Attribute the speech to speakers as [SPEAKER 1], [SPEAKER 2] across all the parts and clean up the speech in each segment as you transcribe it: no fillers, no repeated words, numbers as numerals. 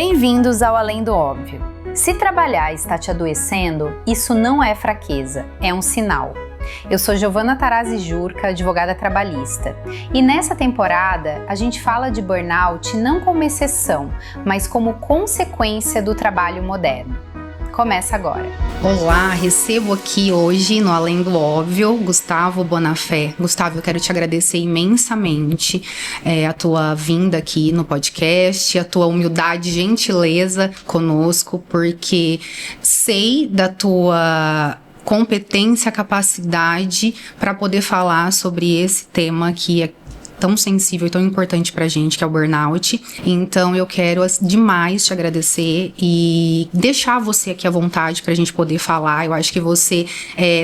[SPEAKER 1] Bem-vindos ao Além do Óbvio. Se trabalhar está te adoecendo, isso não é fraqueza, é um sinal. Eu sou Giovana Tarazzi Jurca, advogada trabalhista, e nessa temporada a gente fala de burnout não como exceção, mas como consequência do trabalho moderno. Começa agora.
[SPEAKER 2] Olá, recebo aqui hoje no Além do Óbvio, Gustavo Bonafé. Gustavo, eu quero te agradecer imensamente a tua vinda aqui no podcast, a tua humildade e gentileza conosco, porque sei da tua competência, capacidade para poder falar sobre esse tema que é tão sensível e tão importante pra gente, que é o burnout. Então eu quero demais te agradecer e deixar você aqui à vontade pra gente poder falar. Eu acho que você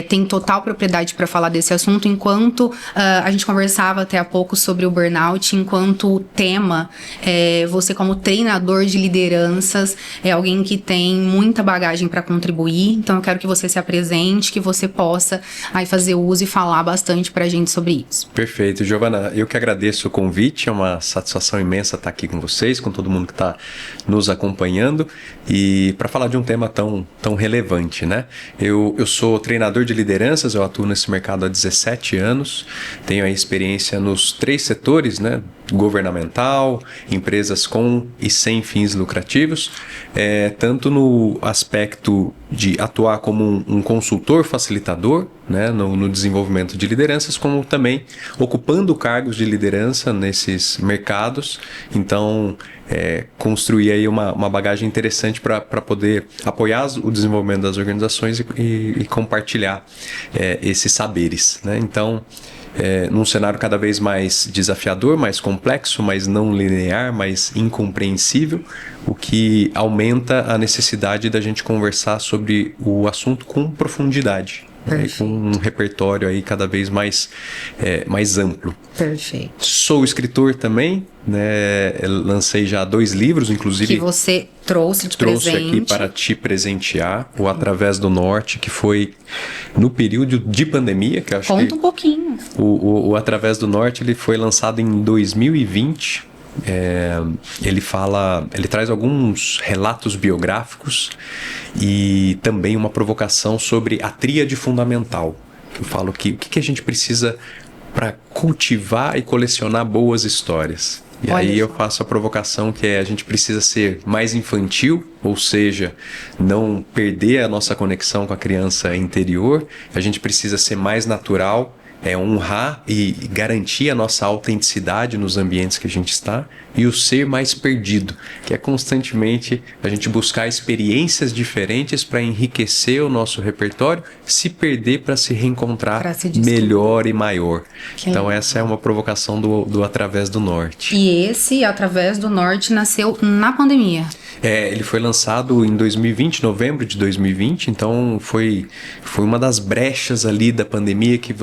[SPEAKER 2] tem total propriedade para falar desse assunto, enquanto a gente conversava até há pouco sobre o burnout, enquanto tema, você como treinador de lideranças, é alguém que tem muita bagagem para contribuir. Então eu quero que você se apresente, que você possa aí fazer uso e falar bastante pra gente sobre isso.
[SPEAKER 3] Perfeito, Giovana. Eu que agradeço o convite, é uma satisfação imensa estar aqui com vocês, com todo mundo que está nos acompanhando, e para falar de um tema tão relevante, né? Eu sou treinador de lideranças, eu atuo nesse mercado há 17 anos, tenho a experiência nos 3 setores, né? Governamental, empresas com e sem fins lucrativos, tanto no aspecto de atuar como um consultor facilitador, né, no desenvolvimento de lideranças, como também ocupando cargos de liderança nesses mercados. Então, construir aí uma bagagem interessante para poder apoiar o desenvolvimento das organizações e compartilhar esses saberes, né? Então, num cenário cada vez mais desafiador, mais complexo, mais não linear, mais incompreensível, o que aumenta a necessidade da gente conversar sobre o assunto com profundidade. Com um repertório aí cada vez mais amplo.
[SPEAKER 2] Perfeito.
[SPEAKER 3] Sou escritor também, né? Lancei já 2 livros, inclusive.
[SPEAKER 2] Que você trouxe de presente.
[SPEAKER 3] Trouxe aqui para te presentear, o Através do Norte, que foi no período de pandemia, que eu acho
[SPEAKER 2] Conta um pouquinho.
[SPEAKER 3] O Através do Norte, ele foi lançado em 2020. Ele traz alguns relatos biográficos e também uma provocação sobre a tríade fundamental. Eu falo que o que a gente precisa para cultivar e colecionar boas histórias. E
[SPEAKER 2] Olha
[SPEAKER 3] aí eu
[SPEAKER 2] só.
[SPEAKER 3] faço a provocação que a gente precisa ser mais infantil, ou seja, não perder a nossa conexão com a criança interior. A gente precisa ser mais natural, honrar e garantir a nossa autenticidade nos ambientes que a gente está, e o ser mais perdido, que é constantemente a gente buscar experiências diferentes para enriquecer o nosso repertório, se perder para se reencontrar melhor e maior. Então essa é uma provocação do Através do Norte.
[SPEAKER 2] E esse Através do Norte nasceu na pandemia.
[SPEAKER 3] Ele foi lançado em 2020, novembro de 2020, então foi uma das brechas ali da pandemia que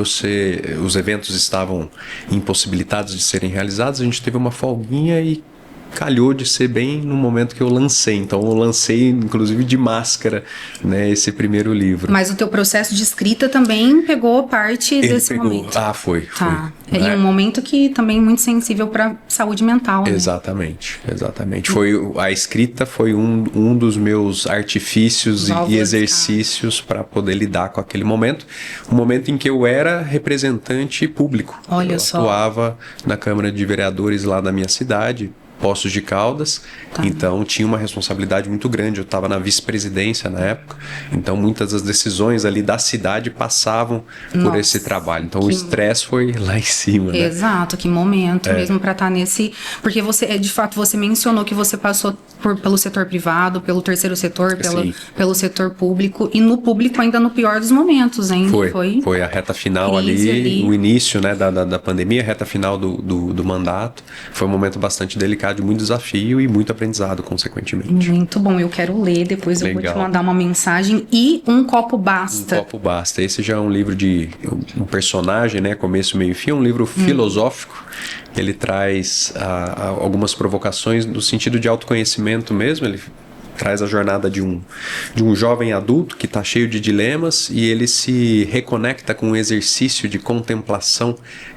[SPEAKER 3] os eventos estavam impossibilitados de serem realizados. A gente teve uma folguinha e calhou de ser bem no momento que eu lancei. Então eu lancei, inclusive, de máscara, né, esse primeiro livro.
[SPEAKER 2] Mas o teu processo de escrita também pegou parte desse momento.
[SPEAKER 3] Foi.
[SPEAKER 2] Tá. E um momento que também é muito sensível para saúde mental, né?
[SPEAKER 3] Exatamente. A escrita foi um dos meus artifícios e exercícios para poder lidar com aquele momento. Um momento em que eu era representante público.
[SPEAKER 2] Olha
[SPEAKER 3] eu
[SPEAKER 2] só.
[SPEAKER 3] atuava na Câmara de Vereadores lá da minha cidade, Poços de Caldas, Então tinha uma responsabilidade muito grande. Eu estava na vice-presidência na época, então muitas das decisões ali da cidade passavam por esse trabalho. Então o estresse foi lá em cima, né?
[SPEAKER 2] Exato, que momento mesmo para estar nesse... Porque você, de fato, você mencionou que você passou pelo setor privado, pelo terceiro setor, pelo setor público, e no público ainda no pior dos momentos, hein?
[SPEAKER 3] Foi a reta final ali, o início, né, da pandemia, a reta final do mandato. Foi um momento bastante delicado, de muito desafio e muito aprendizado, consequentemente.
[SPEAKER 2] Muito bom, eu quero ler, depois eu vou te mandar uma mensagem. E Um Copo Basta.
[SPEAKER 3] Um Copo Basta. Esse já é um livro de um personagem, né, começo, meio e fim, um livro filosófico. Ele traz algumas provocações no sentido de autoconhecimento mesmo. Ele traz a jornada de um jovem adulto que está cheio de dilemas, e ele se reconecta com um exercício de contemplação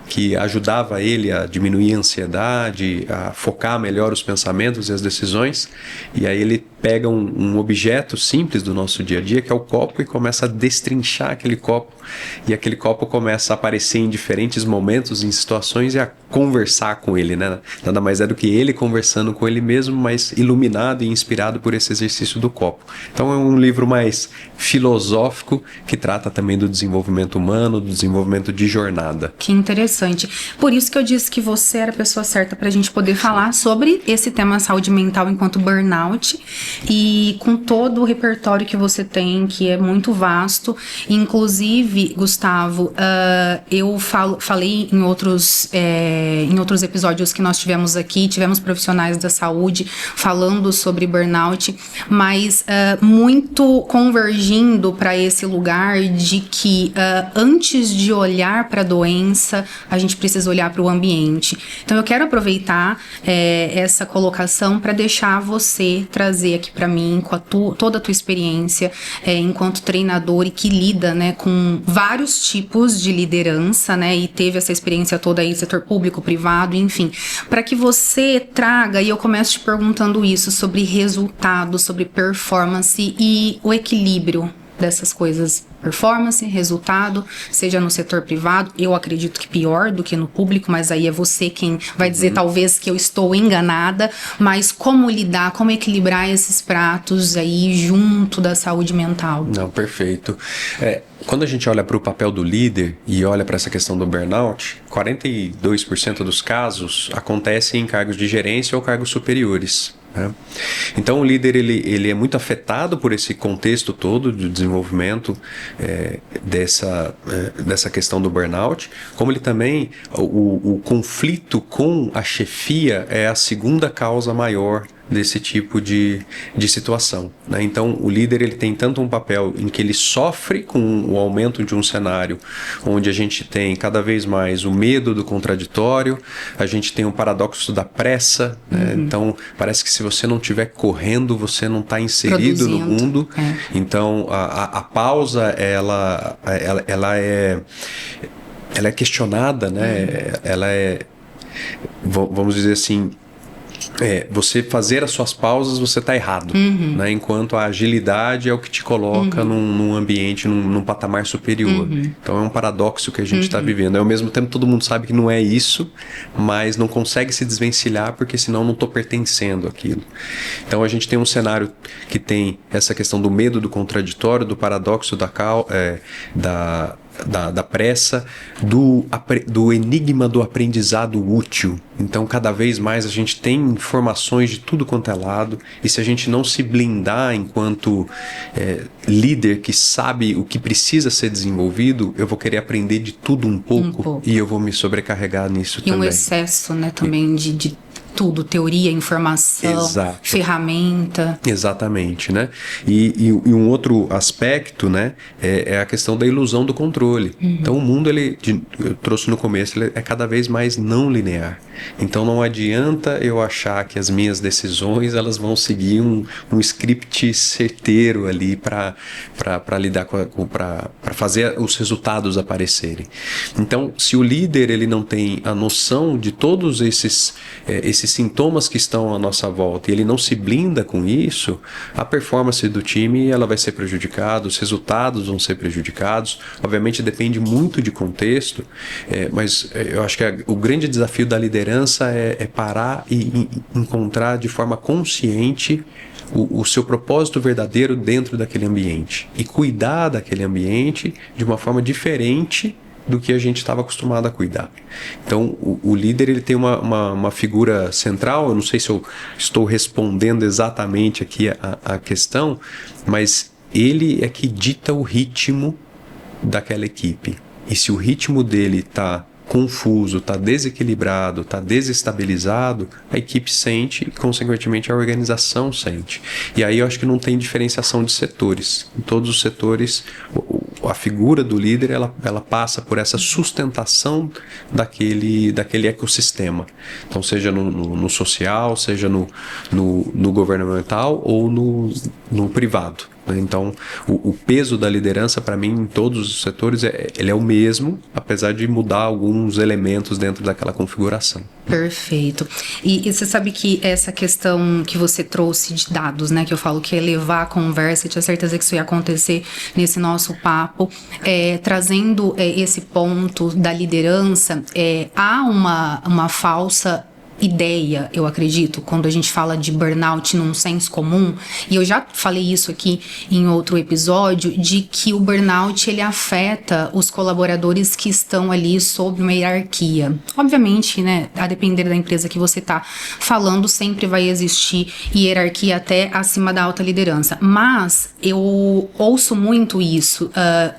[SPEAKER 3] que ajudava ele a diminuir a ansiedade, a focar melhor os pensamentos e as decisões. E aí ele pega um objeto simples do nosso dia a dia, que é o copo, e começa a destrinchar aquele copo. E aquele copo começa a aparecer em diferentes momentos, em situações, e a conversar com ele, né? Nada mais é do que ele conversando com ele mesmo, mas iluminado e inspirado por esse exercício do copo. Então é um livro mais filosófico, que trata também do desenvolvimento humano, do desenvolvimento de jornada.
[SPEAKER 2] Que interessante. Por isso que eu disse que você era a pessoa certa para a gente poder falar sobre esse tema saúde mental enquanto burnout, e com todo o repertório que você tem, que é muito vasto. Inclusive, Gustavo, eu falei em outros episódios que nós tivemos aqui, tivemos profissionais da saúde falando sobre burnout, mas muito convergindo para esse lugar de que antes de olhar para a doença, a gente precisa olhar para o ambiente. Então eu quero aproveitar essa colocação para deixar você trazer aqui para mim, com toda a tua experiência enquanto treinador, e que lida, né, com vários tipos de liderança, né, e teve essa experiência toda aí, setor público, privado, enfim, para que você traga, e eu começo te perguntando isso, sobre resultado, sobre performance e o equilíbrio dessas coisas, performance, resultado, seja no setor privado, eu acredito que pior do que no público, mas aí é você quem vai dizer talvez que eu estou enganada, mas como lidar, como equilibrar esses pratos aí junto da saúde mental?
[SPEAKER 3] Não, perfeito. Quando a gente olha para o papel do líder e olha para essa questão do burnout, 42% dos casos acontecem em cargos de gerência ou cargos superiores. Então o líder ele é muito afetado por esse contexto todo de desenvolvimento dessa questão do burnout, como ele também, o conflito com a chefia é a segunda causa maior desse tipo de situação, né? Então o líder ele tem tanto um papel em que ele sofre com o aumento de um cenário onde a gente tem cada vez mais o medo do contraditório, a gente tem o paradoxo da pressa, né? Então parece que se você não estiver correndo, você não está inserido no mundo. Então a pausa ela é questionada, né? Ela é, vamos dizer assim, você fazer as suas pausas, você está errado, né? Enquanto a agilidade é o que te coloca num ambiente, num patamar superior. Então é um paradoxo que a gente está vivendo. Ao mesmo tempo todo mundo sabe que não é isso, mas não consegue se desvencilhar porque senão não estou pertencendo àquilo. Então a gente tem um cenário que tem essa questão do medo do contraditório, do paradoxo da pressa, do enigma do aprendizado útil. Então cada vez mais a gente tem informações de tudo quanto é lado, e se a gente não se blindar enquanto líder que sabe o que precisa ser desenvolvido, eu vou querer aprender de tudo um pouco. E eu vou me sobrecarregar nisso também.
[SPEAKER 2] E um excesso, né, também de tudo, teoria, informação,
[SPEAKER 3] Exato.
[SPEAKER 2] Ferramenta.
[SPEAKER 3] Exatamente, né? E um outro aspecto, né, é a questão da ilusão do controle. Então o mundo, eu trouxe no começo, ele é cada vez mais não linear. Então não adianta eu achar que as minhas decisões elas vão seguir um script certeiro ali para lidar para fazer os resultados aparecerem. Então se o líder ele não tem a noção de todos esses sintomas que estão à nossa volta e ele não se blinda com isso, a performance do time ela vai ser prejudicada, os resultados vão ser prejudicados. Obviamente depende muito de contexto, mas eu acho que o grande desafio da liderança é parar e encontrar de forma consciente o seu propósito verdadeiro dentro daquele ambiente e cuidar daquele ambiente de uma forma diferente do que a gente estava acostumado a cuidar. Então, o líder ele tem uma figura central. Eu não sei se eu estou respondendo exatamente aqui a questão, mas ele é que dita o ritmo daquela equipe. E se o ritmo dele está confuso, está desequilibrado, está desestabilizado, a equipe sente e, consequentemente, a organização sente. E aí eu acho que não tem diferenciação de setores. Em todos os setores, a figura do líder ela passa por essa sustentação daquele ecossistema. Então, seja no social, seja no governamental ou no privado. né? Então, o peso da liderança, para mim, em todos os setores, ele é o mesmo, apesar de mudar alguns elementos dentro daquela configuração.
[SPEAKER 2] Perfeito. E você sabe que essa questão que você trouxe de dados, né, que eu falo que é levar a conversa, eu tinha certeza que isso ia acontecer nesse nosso papo, trazendo esse ponto da liderança, há uma falsa ideia, eu acredito, quando a gente fala de burnout num senso comum, e eu já falei isso aqui em outro episódio, de que o burnout ele afeta os colaboradores que estão ali sob uma hierarquia. Obviamente, né, a depender da empresa que você tá falando, sempre vai existir hierarquia até acima da alta liderança, mas eu ouço muito isso,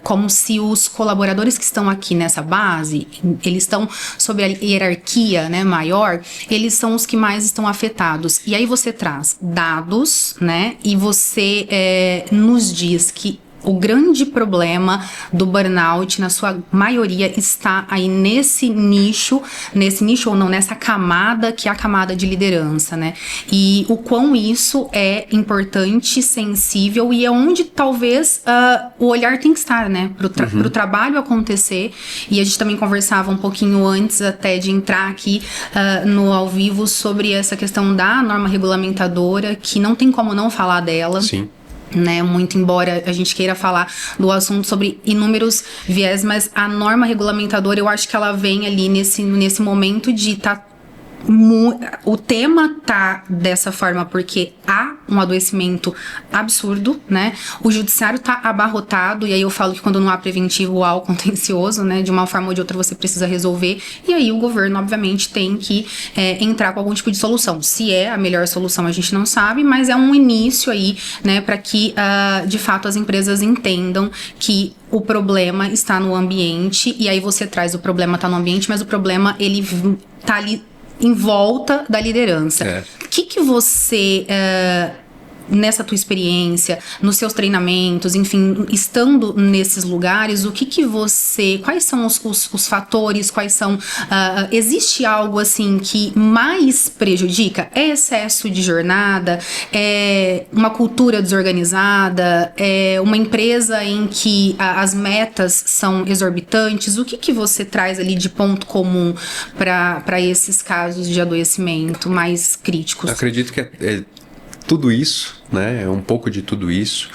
[SPEAKER 2] como se os colaboradores que estão aqui nessa base, eles estão sob a hierarquia, né, maior, eles são os que mais estão afetados. E aí você traz dados, né? E você nos diz que o grande problema do burnout, na sua maioria, está aí nesse nicho ou não, nessa camada que é a camada de liderança, né? E o quão isso é importante, sensível e é onde talvez o olhar tem que estar, né? Pro trabalho acontecer. E a gente também conversava um pouquinho antes até de entrar aqui no ao vivo sobre essa questão da norma regulamentadora, que não tem como não falar dela.
[SPEAKER 3] Sim.
[SPEAKER 2] Né, muito embora a gente queira falar do assunto sobre inúmeros viés, mas a norma regulamentadora, eu acho que ela vem ali nesse momento de o tema tá dessa forma porque há um adoecimento absurdo, né? O judiciário tá abarrotado, e aí eu falo que quando não há preventivo, há o contencioso, né? De uma forma ou de outra você precisa resolver, e aí o governo, obviamente, tem que entrar com algum tipo de solução. Se é a melhor solução, a gente não sabe, mas é um início aí, né? Para que, de fato, as empresas entendam que o problema está no ambiente, e aí você traz o problema tá no ambiente, mas o problema, ele tá ali em volta da liderança. O que você, nessa tua experiência, nos seus treinamentos, enfim, estando nesses lugares, quais são os fatores, existe algo assim que mais prejudica? É excesso de jornada? É uma cultura desorganizada? É uma empresa em que as metas são exorbitantes? O que você traz ali de ponto comum para esses casos de adoecimento mais críticos?
[SPEAKER 3] Eu acredito que é tudo isso, né? É um pouco de tudo isso.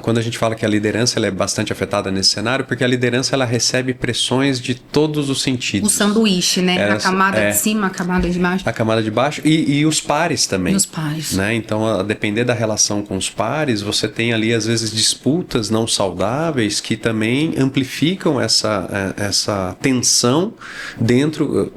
[SPEAKER 3] Quando a gente fala que a liderança ela é bastante afetada nesse cenário, porque a liderança ela recebe pressões de todos os sentidos.
[SPEAKER 2] O sanduíche, né? A camada de cima, a camada de baixo.
[SPEAKER 3] A camada de baixo e os pares também.
[SPEAKER 2] Os pares.
[SPEAKER 3] Né? Então, a depender da relação com os pares, você tem ali, às vezes, disputas não saudáveis que também amplificam essa tensão dentro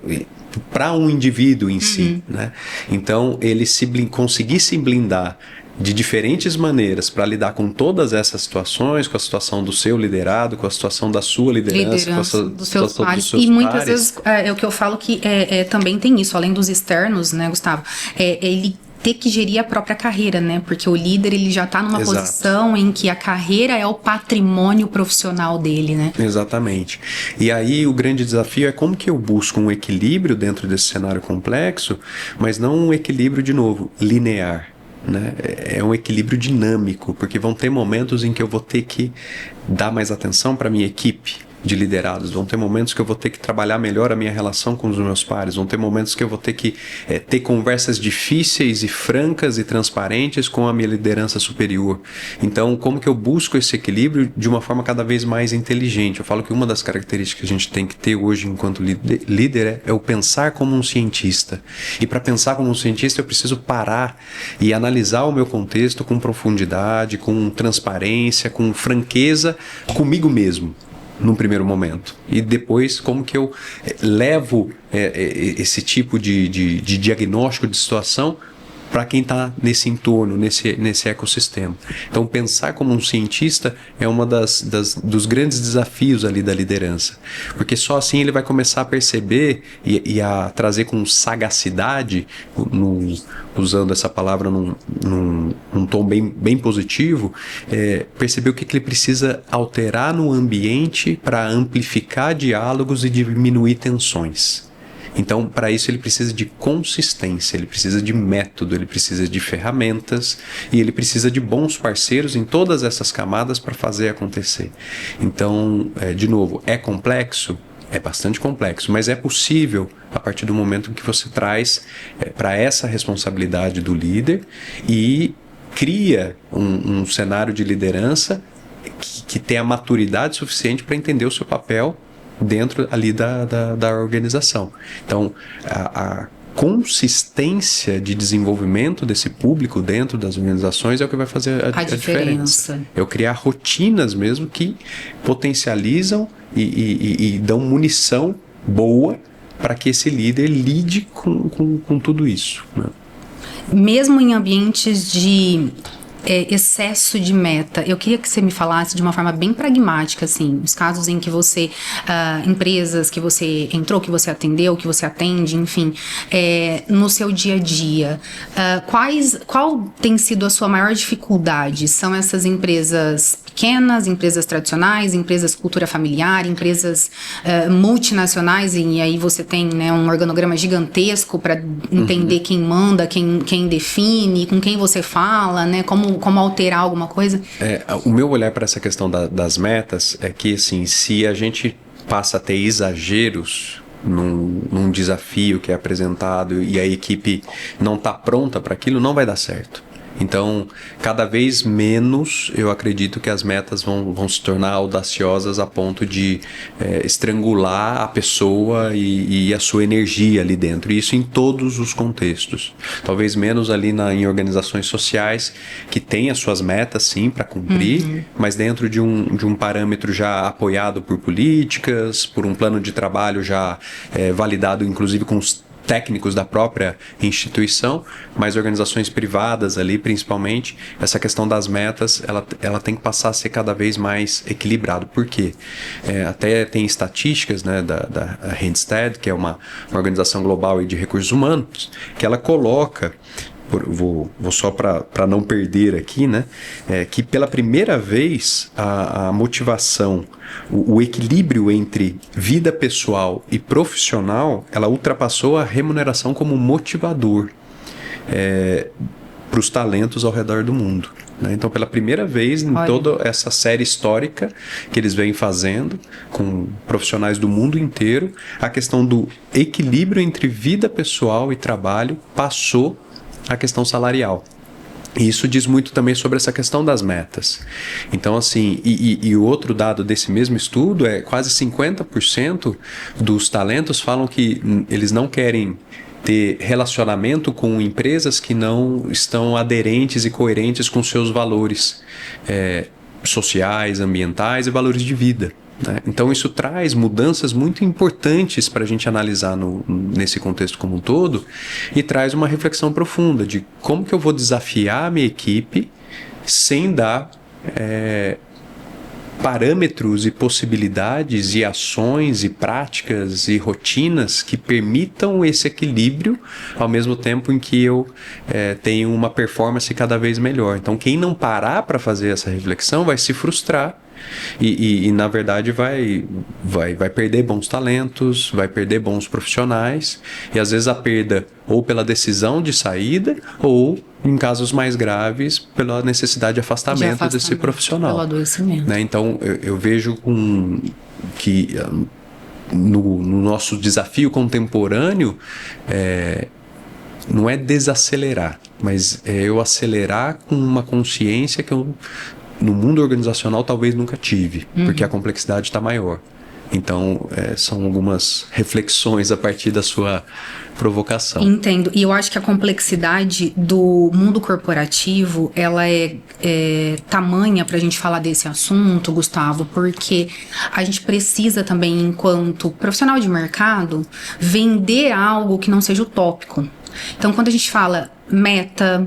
[SPEAKER 3] para um indivíduo em si, né? Então, ele conseguir se blindar de diferentes maneiras para lidar com todas essas situações, com a situação do seu liderado, com a situação da sua liderança
[SPEAKER 2] dos seus pares. E muitas vezes é o que eu falo que também tem isso, além dos externos, né, Gustavo? Ele ter que gerir a própria carreira, né? Porque o líder, ele já tá numa posição em que a carreira é o patrimônio profissional dele, né? Exatamente.
[SPEAKER 3] E aí o grande desafio é como que eu busco um equilíbrio dentro desse cenário complexo, mas não um equilíbrio, de novo, linear. Né? É um equilíbrio dinâmico, porque vão ter momentos em que eu vou ter que dar mais atenção para minha equipe de liderados, vão ter momentos que eu vou ter que trabalhar melhor a minha relação com os meus pares, vão ter momentos que eu vou ter que ter conversas difíceis e francas e transparentes com a minha liderança superior. Então, como que eu busco esse equilíbrio de uma forma cada vez mais inteligente? Eu falo que uma das características que a gente tem que ter hoje enquanto líder é o pensar como um cientista. E para pensar como um cientista, eu preciso parar e analisar o meu contexto com profundidade, com transparência, com franqueza comigo mesmo. Num primeiro momento. E depois, como que eu levo esse tipo de diagnóstico de situação para quem está nesse entorno, nesse ecossistema. Então, pensar como um cientista é uma dos grandes desafios ali da liderança. Porque só assim ele vai começar a perceber e a trazer com sagacidade, usando essa palavra num tom bem positivo, perceber o que ele precisa alterar no ambiente para amplificar diálogos e diminuir tensões. Então, para isso, ele precisa de consistência, ele precisa de método, ele precisa de ferramentas e ele precisa de bons parceiros em todas essas camadas para fazer acontecer. Então, de novo, é complexo? É bastante complexo, mas é possível a partir do momento que você traz para essa responsabilidade do líder e cria um cenário de liderança que tem a maturidade suficiente para entender o seu papel dentro ali da organização. Então, a consistência de desenvolvimento desse público dentro das organizações é o que vai fazer a diferença. Eu criar rotinas mesmo que potencializam e dão munição boa para que esse líder lide com tudo isso, né?
[SPEAKER 2] Mesmo em ambientes de excesso de meta, eu queria que você me falasse de uma forma bem pragmática, assim, os casos em que você, empresas que você entrou, que você atendeu, que você atende, enfim, no seu dia a dia, qual tem sido a sua maior dificuldade? São essas empresas pequenas, empresas tradicionais, empresas cultura familiar, empresas multinacionais, e aí você tem, né, um organograma gigantesco para entender quem manda, quem define, com quem você fala, né, como alterar alguma coisa?
[SPEAKER 3] O meu olhar para essa questão das metas é que, assim, se a gente passa a ter exageros num desafio que é apresentado e a equipe não está pronta para aquilo, não vai dar certo. Então, cada vez menos eu acredito que as metas vão se tornar audaciosas a ponto de estrangular a pessoa e a sua energia ali dentro. E isso em todos os contextos. Talvez menos ali em organizações sociais que têm as suas metas, sim, para cumprir, mas dentro de um parâmetro já apoiado por políticas, por um plano de trabalho já validado, inclusive com os técnicos da própria instituição, mas organizações privadas ali, principalmente, essa questão das metas, ela tem que passar a ser cada vez mais equilibrado. Por quê? Até tem estatísticas, né, da Randstad, que é uma organização global de recursos humanos, que ela coloca, vou só para não perder aqui, né, que pela primeira vez a motivação, o equilíbrio entre vida pessoal e profissional, ela ultrapassou a remuneração como motivador para os talentos ao redor do mundo, né? Então, pela primeira vez em toda essa série histórica que eles vêm fazendo com profissionais do mundo inteiro, a questão do equilíbrio entre vida pessoal e trabalho passou a questão salarial. E isso diz muito também sobre essa questão das metas. Então, assim, e o outro dado desse mesmo estudo é quase 50% dos talentos falam que eles não querem ter relacionamento com empresas que não estão aderentes e coerentes com seus valores sociais, ambientais e valores de vida, né? Então isso traz mudanças muito importantes para a gente analisar nesse contexto como um todo e traz uma reflexão profunda de como que eu vou desafiar a minha equipe sem dar parâmetros e possibilidades e ações e práticas e rotinas que permitam esse equilíbrio ao mesmo tempo em que eu tenho uma performance cada vez melhor. Então quem não parar para fazer essa reflexão vai se frustrar e na verdade vai perder bons talentos, vai perder bons profissionais e às vezes a perda ou pela decisão de saída ou, em casos mais graves, pela necessidade de afastamento desse profissional.
[SPEAKER 2] Pelo adoecimento.
[SPEAKER 3] Né? Então eu vejo que no nosso desafio contemporâneo não é desacelerar, mas é eu acelerar com uma consciência que eu no mundo organizacional talvez nunca tive, porque a complexidade está maior. Então, são algumas reflexões a partir da sua provocação.
[SPEAKER 2] Entendo. E eu acho que a complexidade do mundo corporativo, ela é tamanha pra gente falar desse assunto, Gustavo, porque a gente precisa também, enquanto profissional de mercado, vender algo que não seja utópico. Então, quando a gente fala meta,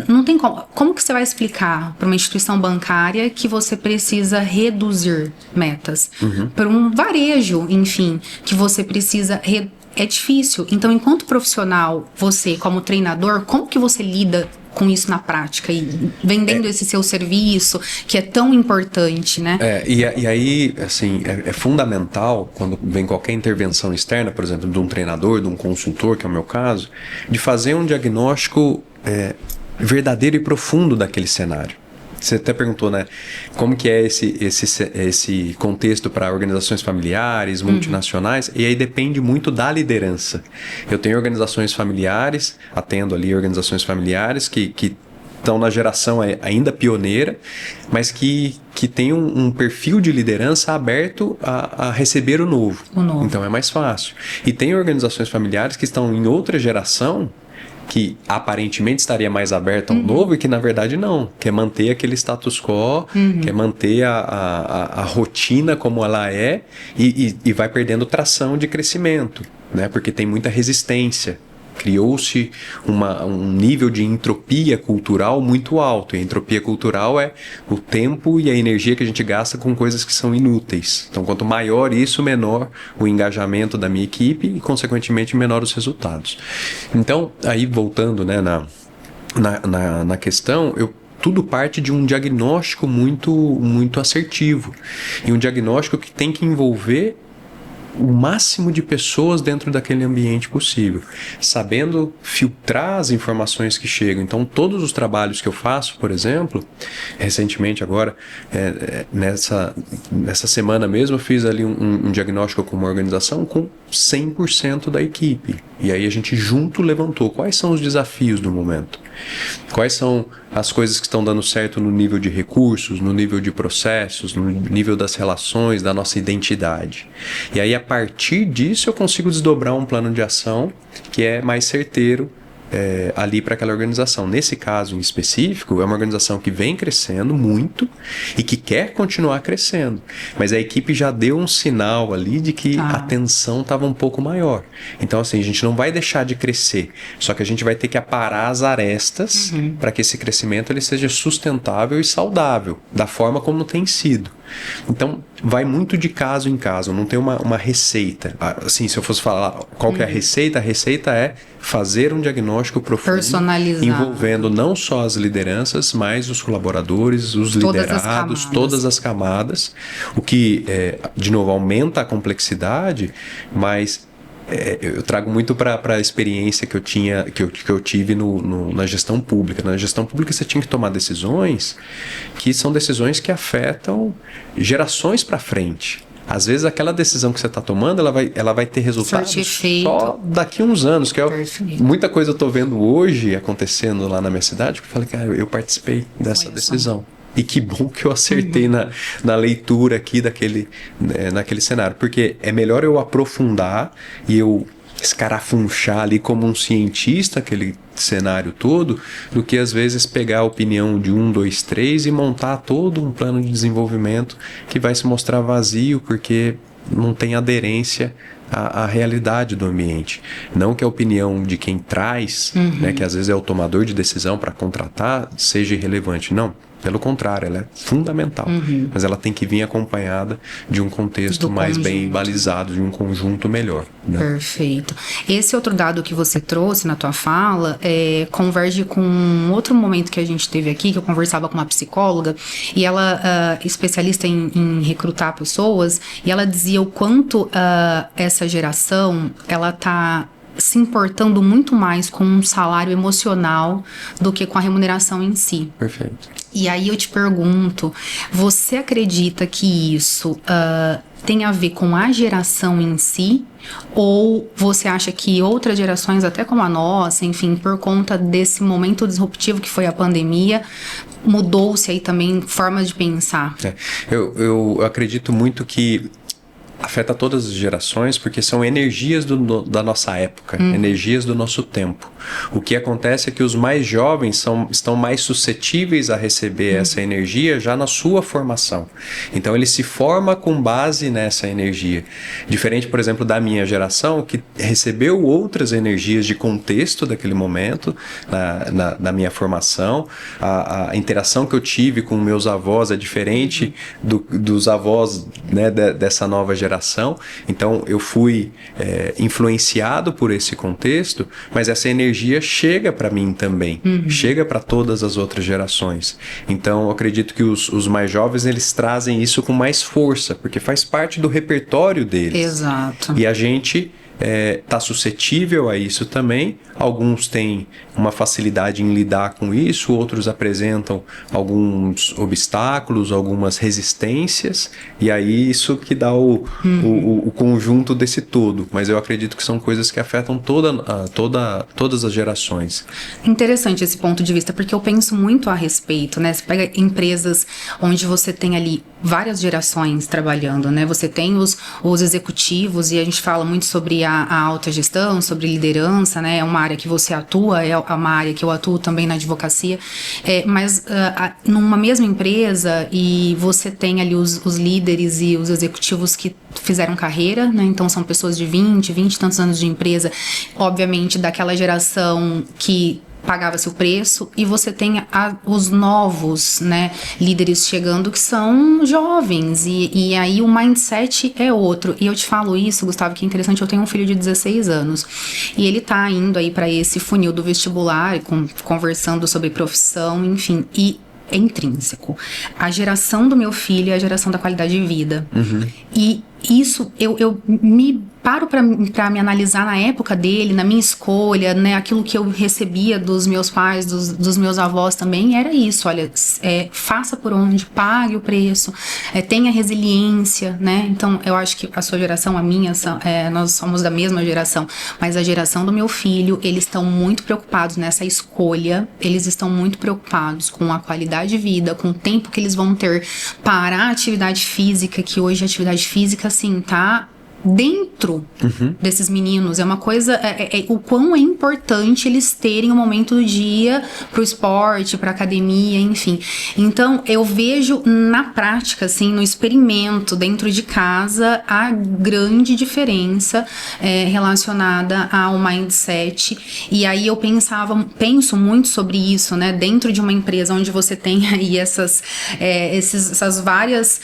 [SPEAKER 2] não tem como que você vai explicar para uma instituição bancária que você precisa reduzir metas? Para um varejo, enfim, que você precisa é difícil. Então, enquanto profissional, você como treinador, como que você lida com isso na prática e vendendo esse seu serviço, que é tão importante, né?
[SPEAKER 3] E aí, assim, é fundamental, quando vem qualquer intervenção externa, por exemplo, de um treinador, de um consultor, que é o meu caso, de fazer um diagnóstico verdadeiro e profundo daquele cenário. Você até perguntou, né, como que é esse contexto para organizações familiares, multinacionais, e aí depende muito da liderança. Eu tenho organizações familiares, atendo ali organizações familiares que estão na geração ainda pioneira, mas que tem um perfil de liderança aberto a receber o novo. Então é mais fácil. E tem organizações familiares que estão em outra geração, que aparentemente estaria mais aberta ao novo e que na verdade não, quer manter aquele status quo, quer manter a rotina como ela é e vai perdendo tração de crescimento, né? Porque tem muita resistência. Criou-se um nível de entropia cultural muito alto. E a entropia cultural é o tempo e a energia que a gente gasta com coisas que são inúteis. Então, quanto maior isso, menor o engajamento da minha equipe e, consequentemente, menor os resultados. Então, aí voltando, né, na questão, tudo parte de um diagnóstico muito assertivo. E um diagnóstico que tem que envolver o máximo de pessoas dentro daquele ambiente possível, sabendo filtrar as informações que chegam. Então, todos os trabalhos que eu faço, por exemplo, recentemente agora, nessa semana mesmo, eu fiz ali um diagnóstico com uma organização com 100% da equipe. E aí a gente junto levantou quais são os desafios do momento. Quais são as coisas que estão dando certo no nível de recursos, no nível de processos, no nível das relações, da nossa identidade. E aí, a partir disso, eu consigo desdobrar um plano de ação que é mais certeiro ali para aquela organização. Nesse caso em específico, é uma organização que vem crescendo muito e que quer continuar crescendo. Mas a equipe já deu um sinal ali de que a tensão estava um pouco maior. Então, assim, a gente não vai deixar de crescer, só que a gente vai ter que aparar as arestas para que esse crescimento ele seja sustentável e saudável, da forma como tem sido. Então, vai muito de caso em caso, não tem uma receita. Assim, se eu fosse falar qual que é a receita é fazer um diagnóstico profundo, personalizado, envolvendo não só as lideranças, mas os colaboradores, os liderados, todas as camadas, o que, de novo, aumenta a complexidade, mas eu trago muito para a experiência que eu tive na gestão pública. Na gestão pública você tinha que tomar decisões que são decisões que afetam gerações para frente. Às vezes aquela decisão que você está tomando, ela vai ter resultados só daqui a uns anos. Muita coisa eu estou vendo hoje acontecendo lá na minha cidade, que eu falei, cara, eu participei dessa decisão. E que bom que eu acertei na leitura aqui naquele cenário. Porque é melhor eu aprofundar e eu escarafunchar ali como um cientista aquele cenário todo, do que às vezes pegar a opinião de 1, 2, 3 e montar todo um plano de desenvolvimento que vai se mostrar vazio porque não tem aderência à realidade do ambiente. Não que a opinião de quem traz, né, que às vezes é o tomador de decisão para contratar, seja irrelevante. Não. Pelo contrário, ela é fundamental, mas ela tem que vir acompanhada de um contexto mais bem balizado, de um conjunto melhor. Né?
[SPEAKER 2] Perfeito. Esse outro dado que você trouxe na tua fala converge com um outro momento que a gente teve aqui, que eu conversava com uma psicóloga, e ela, especialista em recrutar pessoas, e ela dizia o quanto essa geração, ela tá se importando muito mais com um salário emocional do que com a remuneração em si.
[SPEAKER 3] Perfeito.
[SPEAKER 2] E aí eu te pergunto, você acredita que isso tem a ver com a geração em si? Ou você acha que outras gerações, até como a nossa, enfim, por conta desse momento disruptivo que foi a pandemia, mudou-se aí também formas de pensar?
[SPEAKER 3] Eu acredito muito que afeta todas as gerações, porque são energias da nossa época, energias do nosso tempo. O que acontece é que os mais jovens estão mais suscetíveis a receber essa energia já na sua formação. Então ele se forma com base nessa energia. Diferente, por exemplo, da minha geração, que recebeu outras energias de contexto daquele momento, na minha formação. A interação que eu tive com meus avós é diferente dos avós, né, dessa nova geração. geração. Então eu fui influenciado por esse contexto, mas essa energia chega para mim também, chega para todas as outras gerações. Então eu acredito que os mais jovens, eles trazem isso com mais força, porque faz parte do repertório deles.
[SPEAKER 2] Exato.
[SPEAKER 3] E a gente está suscetível a isso também. Alguns têm uma facilidade em lidar com isso, outros apresentam alguns obstáculos, algumas resistências, e aí isso que dá o conjunto desse todo. Mas eu acredito que são coisas que afetam todas as gerações.
[SPEAKER 2] Interessante esse ponto de vista, porque eu penso muito a respeito, né? Você pega empresas onde você tem ali várias gerações trabalhando, né? Você tem os executivos, e a gente fala muito sobre a alta gestão, sobre liderança, né? É uma área que você atua, é uma área que eu atuo também na advocacia, mas numa mesma empresa, e você tem ali os líderes e os executivos que fizeram carreira, né? Então são pessoas de 20 e tantos anos de empresa, obviamente daquela geração que pagava-se o preço, e você tem os novos, né, líderes chegando, que são jovens, e aí o mindset é outro. E eu te falo isso, Gustavo, que é interessante, eu tenho um filho de 16 anos, e ele tá indo aí para esse funil do vestibular, conversando sobre profissão, enfim, e é intrínseco. A geração do meu filho é a geração da qualidade de vida. E isso, eu me paro para me analisar na época dele, na minha escolha, né, aquilo que eu recebia dos meus pais, dos meus avós também, era isso, olha, faça por onde, pague o preço, tenha resiliência, né, então eu acho que a sua geração, a minha, nós somos da mesma geração, mas a geração do meu filho, eles estão muito preocupados nessa escolha, eles estão muito preocupados com a qualidade de vida, com o tempo que eles vão ter para a atividade física, que hoje a atividade física, assim, tá dentro desses meninos. É uma coisa, o quão é importante eles terem um momento do dia pro esporte, pra academia, enfim. Então, eu vejo na prática, assim, no experimento dentro de casa, a grande diferença relacionada ao mindset. E aí eu penso muito sobre isso, né? Dentro de uma empresa onde você tem aí essas várias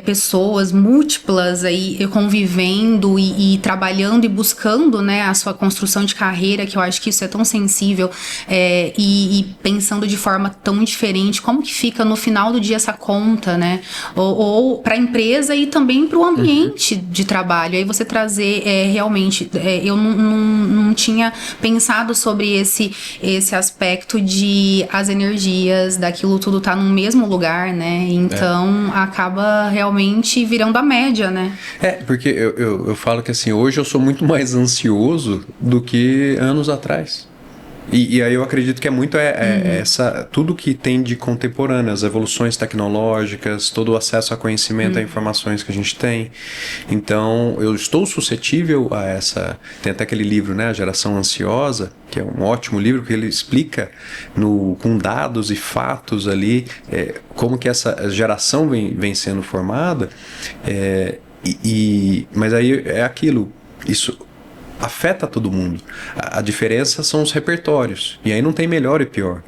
[SPEAKER 2] pessoas múltiplas aí convivendo e trabalhando e buscando, né, a sua construção de carreira, que eu acho que isso é tão sensível, e pensando de forma tão diferente, como que fica no final do dia essa conta, né, ou para a empresa e também para o ambiente de trabalho. Aí você trazer realmente, eu não tinha pensado sobre esse aspecto de as energias daquilo tudo tá no mesmo lugar, né, então acaba realmente virando a média, né.
[SPEAKER 3] Porque eu falo que assim, hoje eu sou muito mais ansioso do que anos atrás. E aí eu acredito que é muito tudo que tem de contemporâneo, as evoluções tecnológicas, todo o acesso a conhecimento, a informações que a gente tem. Então, eu estou suscetível a essa... Tem até aquele livro, né, A Geração Ansiosa, que é um ótimo livro, que ele explica com dados e fatos ali como que essa geração vem sendo formada. Mas aí é aquilo, isso afeta todo mundo. A diferença são os repertórios, e aí não tem melhor e pior.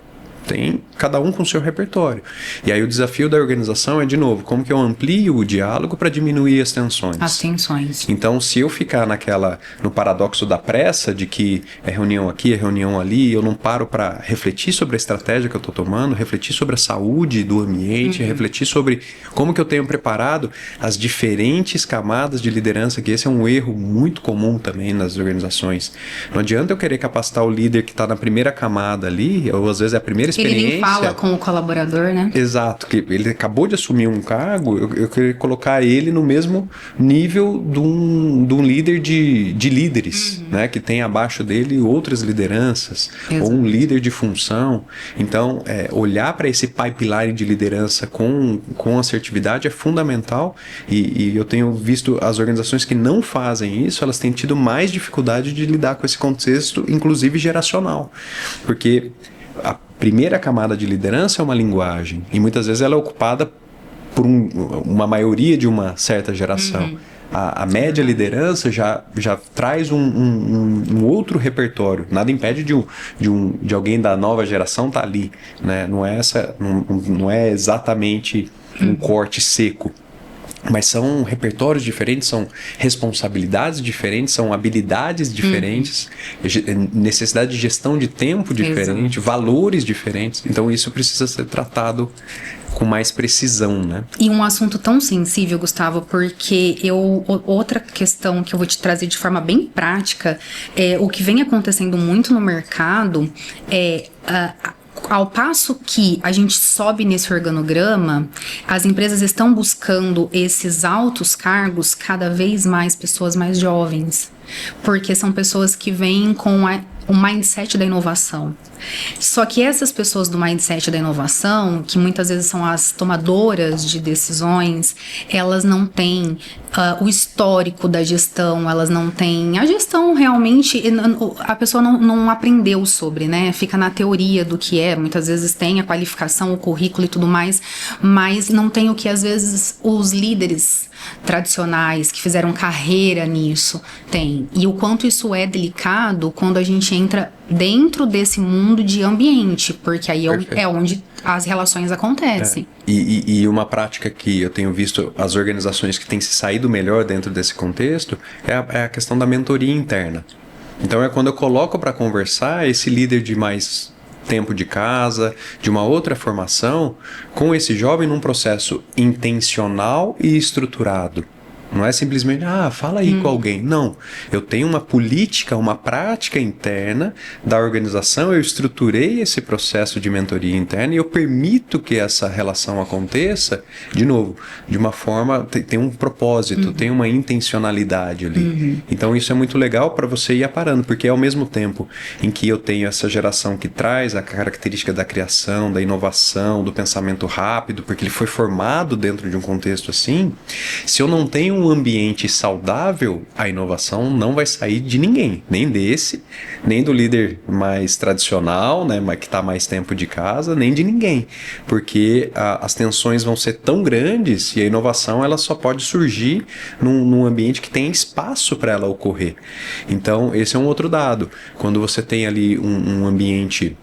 [SPEAKER 3] Tem cada um com o seu repertório. E aí o desafio da organização é, de novo, como que eu amplio o diálogo para diminuir as tensões.
[SPEAKER 2] As tensões.
[SPEAKER 3] Então, se eu ficar no paradoxo da pressa, de que é reunião aqui, é reunião ali, eu não paro para refletir sobre a estratégia que eu estou tomando, refletir sobre a saúde do ambiente, refletir sobre como que eu tenho preparado as diferentes camadas de liderança, que esse é um erro muito comum também nas organizações. Não adianta eu querer capacitar o líder que está na primeira camada ali, ou às vezes é a primeira experiência.
[SPEAKER 2] Ele nem fala com o colaborador, né?
[SPEAKER 3] Exato, que ele acabou de assumir um cargo, eu queria colocar ele no mesmo nível de um líder de líderes, né? Que tem abaixo dele outras lideranças, ou um líder de função. Então, olhar para esse pipeline de liderança com assertividade é fundamental, e eu tenho visto as organizações que não fazem isso, elas têm tido mais dificuldade de lidar com esse contexto, inclusive geracional, porque a primeira camada de liderança é uma linguagem, e muitas vezes ela é ocupada por uma maioria de uma certa geração. A média liderança já traz um outro repertório. Nada impede de alguém da nova geração estar ali, né? Não é exatamente um corte seco. Mas são repertórios diferentes, são responsabilidades diferentes, são habilidades diferentes, necessidade de gestão de tempo diferente, valores diferentes. Então isso precisa ser tratado com mais precisão, né?
[SPEAKER 2] E um assunto tão sensível, Gustavo, porque outra questão que eu vou te trazer de forma bem prática, o que vem acontecendo muito no mercado ao passo que a gente sobe nesse organograma, as empresas estão buscando esses altos cargos, cada vez mais pessoas mais jovens, porque são pessoas que vêm com o mindset da inovação. Só que essas pessoas do mindset da inovação, que muitas vezes são as tomadoras de decisões, elas não têm o histórico da gestão, elas não têm a gestão realmente, a pessoa não aprendeu sobre, né? Fica na teoria do que é, muitas vezes tem a qualificação, o currículo e tudo mais, mas não tem o que às vezes os líderes tradicionais que fizeram carreira nisso têm. E o quanto isso é delicado quando a gente entra dentro desse mundo de ambiente, porque aí é onde as relações acontecem.
[SPEAKER 3] E uma prática que eu tenho visto as organizações que têm se saído melhor dentro desse contexto é a questão da mentoria interna. Então é quando eu coloco para conversar esse líder de mais tempo de casa, de uma outra formação, com esse jovem num processo intencional e estruturado. Não é simplesmente, fala aí com alguém. Não, eu tenho uma política, uma prática interna da organização, eu estruturei esse processo de mentoria interna e eu permito que essa relação aconteça, de novo, de uma forma, tem um propósito, tem uma intencionalidade ali. Então isso é muito legal para você ir aparando, porque ao mesmo tempo em que eu tenho essa geração que traz a característica da criação, da inovação, do pensamento rápido, porque ele foi formado dentro de um contexto assim, se eu não tenho um ambiente saudável, a inovação não vai sair de ninguém, nem desse, nem do líder mais tradicional, né, que está mais tempo de casa, nem de ninguém, porque as tensões vão ser tão grandes e a inovação ela só pode surgir num ambiente que tem espaço para ela ocorrer. Então esse é um outro dado. Quando você tem ali um ambiente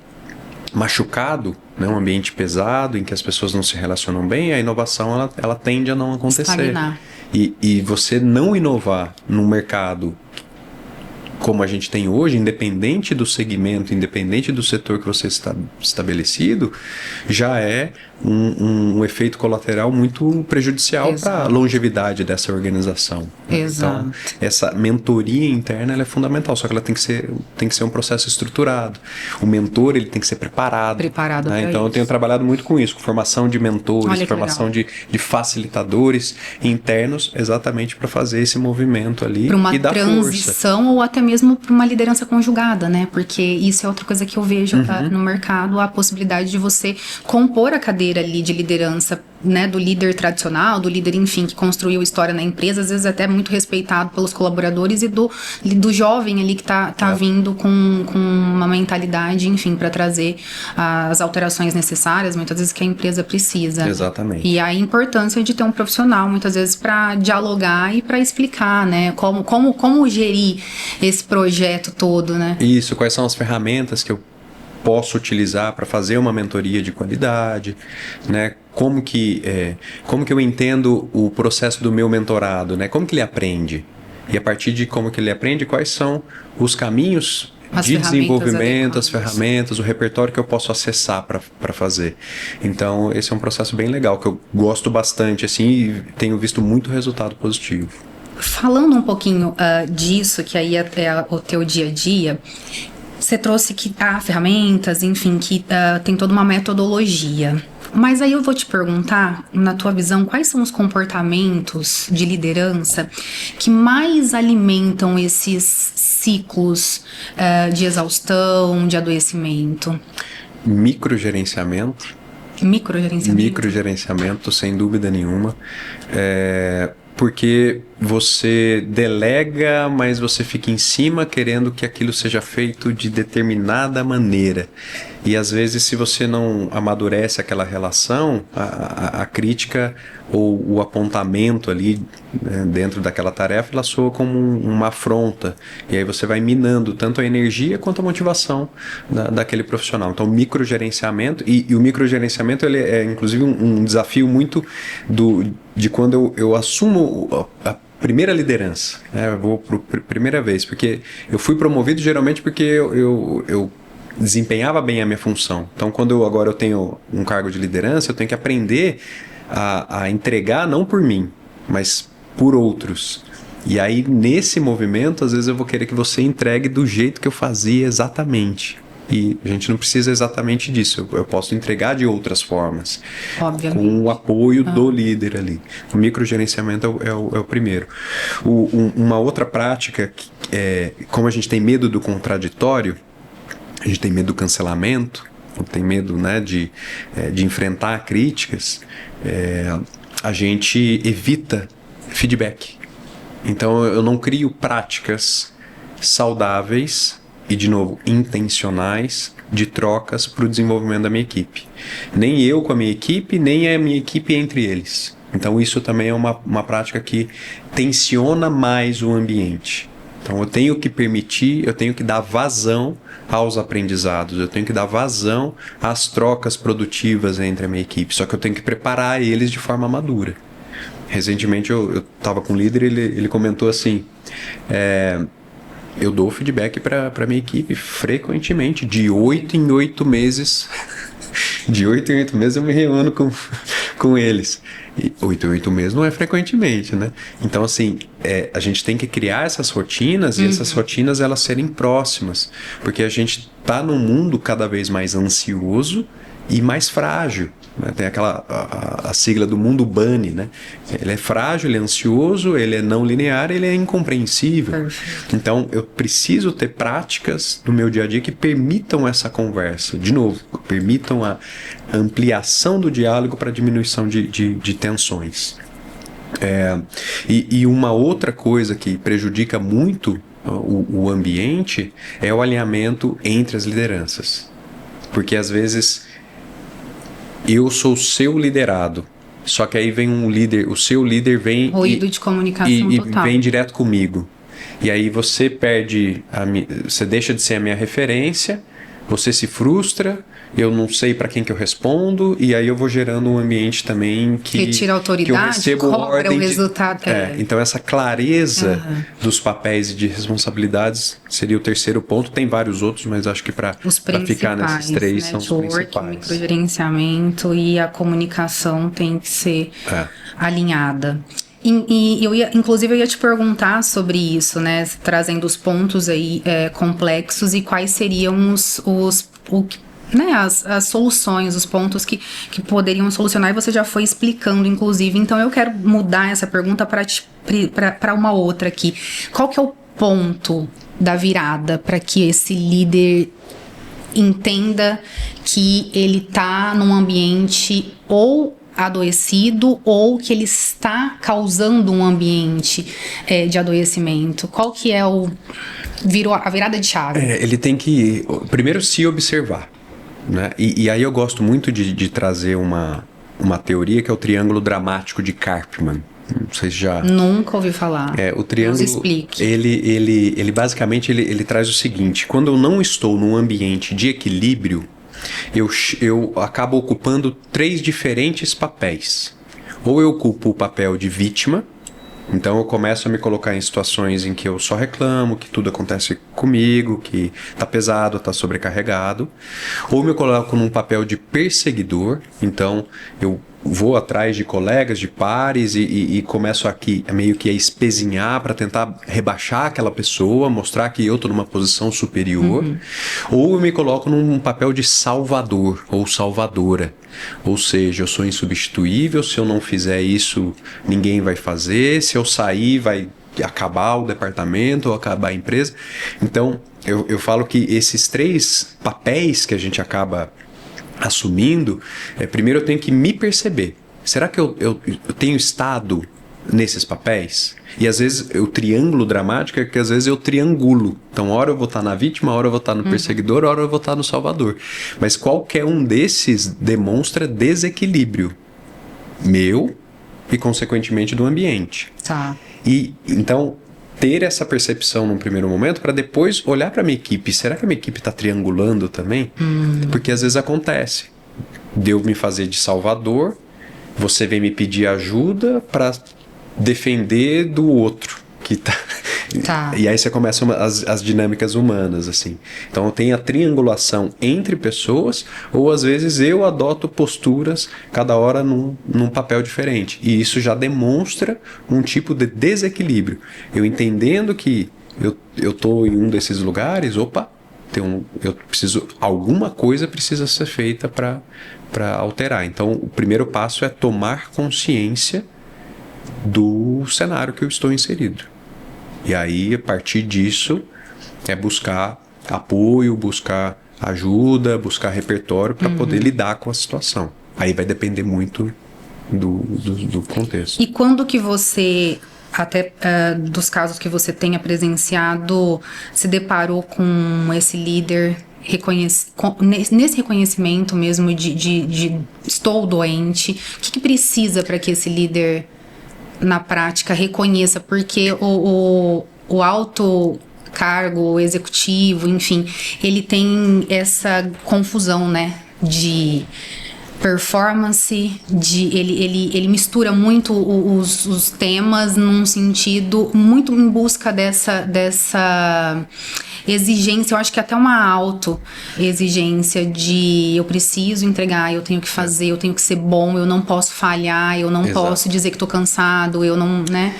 [SPEAKER 3] machucado, né, um ambiente pesado em que as pessoas não se relacionam bem, a inovação ela tende a não acontecer.
[SPEAKER 2] Estagnar.
[SPEAKER 3] E você não inovar num mercado como a gente tem hoje, independente do segmento, independente do setor que você está estabelecido, já é um efeito colateral muito prejudicial para a longevidade dessa organização.
[SPEAKER 2] Exato.
[SPEAKER 3] Então, essa mentoria interna ela é fundamental, só que ela tem que ser um processo estruturado. O mentor ele tem que ser preparado. Né? Então, eu tenho trabalhado muito com isso, com formação de mentores, formação de facilitadores internos, exatamente para fazer esse movimento ali e dar força.
[SPEAKER 2] Para uma transição ou até mesmo para uma liderança conjugada, né? Porque isso é outra coisa que eu vejo no mercado, a possibilidade de você compor a cadeira ali de liderança, né, do líder tradicional, do líder, enfim, que construiu história na empresa, às vezes até muito respeitado pelos colaboradores e do jovem ali que tá vindo com uma mentalidade, enfim, para trazer as alterações necessárias, muitas vezes que a empresa precisa.
[SPEAKER 3] Exatamente.
[SPEAKER 2] E a importância de ter um profissional, muitas vezes, para dialogar e para explicar, né, como gerir esse projeto todo, né?
[SPEAKER 3] Isso, quais são as ferramentas que eu posso utilizar para fazer uma mentoria de qualidade, né? Como que eu entendo o processo do meu mentorado, né? Como que ele aprende? E a partir de como que ele aprende, quais são os caminhos de desenvolvimento, as ferramentas, o repertório que eu posso acessar para fazer. Então, esse é um processo bem legal, que eu gosto bastante, assim, e tenho visto muito resultado positivo.
[SPEAKER 2] Falando um pouquinho disso, que aí é o teu dia a dia, você trouxe que há ferramentas, enfim, que tem toda uma metodologia. Mas aí eu vou te perguntar, na tua visão, quais são os comportamentos de liderança que mais alimentam esses ciclos de exaustão, de adoecimento?
[SPEAKER 3] Microgerenciamento.
[SPEAKER 2] Microgerenciamento, sem
[SPEAKER 3] dúvida nenhuma. Porque você delega, mas você fica em cima querendo que aquilo seja feito de determinada maneira. E às vezes, se você não amadurece aquela relação, a crítica ou o apontamento ali, né, dentro daquela tarefa, ela soa como uma afronta. E aí você vai minando tanto a energia quanto a motivação daquele profissional. Então, o microgerenciamento, e o microgerenciamento ele é inclusive um desafio muito de quando eu assumo a primeira liderança, né? Eu vou por primeira vez, porque eu fui promovido geralmente porque eu desempenhava bem a minha função. Então, quando agora eu tenho um cargo de liderança, eu tenho que aprender a entregar não por mim, mas por outros. E aí, nesse movimento, às vezes eu vou querer que você entregue do jeito que eu fazia exatamente. E a gente não precisa exatamente disso. Eu posso entregar de outras formas.
[SPEAKER 2] Obviamente.
[SPEAKER 3] Com o apoio do líder ali. O microgerenciamento é o primeiro. Uma outra prática, como a gente tem medo do contraditório, a gente tem medo do cancelamento, tem medo, né, de enfrentar críticas, a gente evita feedback. Então eu não crio práticas saudáveis e, de novo, intencionais de trocas para o desenvolvimento da minha equipe. Nem eu com a minha equipe, nem a minha equipe entre eles. Então isso também é uma prática que tensiona mais o ambiente. Então eu tenho que permitir, eu tenho que dar vazão aos aprendizados, eu tenho que dar vazão às trocas produtivas entre a minha equipe, só que eu tenho que preparar eles de forma madura. Recentemente eu estava com um líder, ele comentou assim, eu dou feedback para minha equipe frequentemente, de 8 em 8 meses. De 8 em 8 meses eu me reúno com eles. E 8 em 8 meses não é frequentemente, né? Então, assim, a gente tem que criar essas rotinas e essas rotinas elas serem próximas. Porque a gente está num mundo cada vez mais ansioso e mais frágil. Né? Tem a sigla do mundo BANI, né? Ele é frágil, ele é ansioso, ele é não linear, ele é incompreensível. Perfeito. Então, eu preciso ter práticas no meu dia a dia que permitam essa conversa. De novo, permitam a ampliação do diálogo para diminuição de tensões. E uma outra coisa que prejudica muito o ambiente é o alinhamento entre as lideranças. Porque, às vezes, eu sou o seu liderado, só que aí vem um líder, o seu líder vem
[SPEAKER 2] ruído de comunicação total.
[SPEAKER 3] Vem direto comigo. E aí você perde, você deixa de ser a minha referência, você se frustra, eu não sei para quem que eu respondo, e aí eu vou gerando um ambiente também que
[SPEAKER 2] retira a autoridade,
[SPEAKER 3] que eu recebo
[SPEAKER 2] cobra o resultado.
[SPEAKER 3] Então essa clareza dos papéis e de responsabilidades seria o terceiro ponto. Tem vários outros, mas acho que para ficar nesses três, né, são os principais.
[SPEAKER 2] Microgerenciamento e a comunicação tem que ser alinhada. E inclusive eu ia te perguntar sobre isso, né? Trazendo os pontos aí complexos e quais seriam as soluções, os pontos que poderiam solucionar, e você já foi explicando, inclusive. Então eu quero mudar essa pergunta para uma outra aqui. Qual que é o ponto da virada para que esse líder entenda que ele está num ambiente ou adoecido ou que ele está causando um ambiente de adoecimento? Qual que é a virada de chave?
[SPEAKER 3] Ele tem que primeiro se observar, né? E aí eu gosto muito de trazer uma teoria que é o triângulo dramático de Karpman. Não sei se já...
[SPEAKER 2] Nunca ouvi falar.
[SPEAKER 3] O triângulo,
[SPEAKER 2] nos explique.
[SPEAKER 3] Ele basicamente ele traz o seguinte: quando eu não estou num ambiente de equilíbrio, eu acabo ocupando 3 diferentes papéis. Ou eu ocupo o papel de vítima, então eu começo a me colocar em situações em que eu só reclamo, que tudo acontece comigo, que tá pesado, tá sobrecarregado. Ou me coloco num papel de perseguidor, então eu vou atrás de colegas, de pares e começo aqui meio que a espezinhar para tentar rebaixar aquela pessoa, mostrar que eu tô numa posição superior. Ou eu me coloco num papel de salvador ou salvadora. Ou seja, eu sou insubstituível, se eu não fizer isso, ninguém vai fazer, se eu sair vai acabar o departamento ou acabar a empresa. Então, eu falo que esses 3 papéis que a gente acaba assumindo, primeiro eu tenho que me perceber. Será que eu tenho estado nesses papéis? E às vezes o triângulo dramático é que às vezes eu triangulo. Então, hora eu vou estar na vítima, hora eu vou estar no perseguidor, hora eu vou estar no salvador. Mas qualquer um desses demonstra desequilíbrio meu e, consequentemente, do ambiente.
[SPEAKER 2] Tá.
[SPEAKER 3] E, então, ter essa percepção num primeiro momento para depois olhar para minha equipe. Será que a minha equipe está triangulando também? Porque às vezes acontece. Deu me fazer de salvador, você vem me pedir ajuda para defender do outro que tá. E aí você começa as dinâmicas humanas, assim. Então tem a triangulação entre pessoas, ou às vezes eu adoto posturas, cada hora num papel diferente. E isso já demonstra um tipo de desequilíbrio. Eu entendendo que eu tô em um desses lugares, eu preciso, alguma coisa precisa ser feita para alterar. Então o primeiro passo é tomar consciência do cenário que eu estou inserido. E aí, a partir disso, é buscar apoio, buscar ajuda, buscar repertório para poder lidar com a situação. Aí vai depender muito do contexto.
[SPEAKER 2] E quando que você, até dos casos que você tenha presenciado, se deparou com esse líder nesse reconhecimento mesmo de estou doente, o que precisa para que esse líder na prática reconheça? Porque o alto cargo executivo, enfim, ele tem essa confusão, né, de performance, ele mistura muito os temas num sentido muito em busca dessa exigência, eu acho que até uma auto-exigência de eu preciso entregar, eu tenho que fazer, eu tenho que ser bom, eu não posso falhar, eu não posso dizer que tô cansado, eu não, né?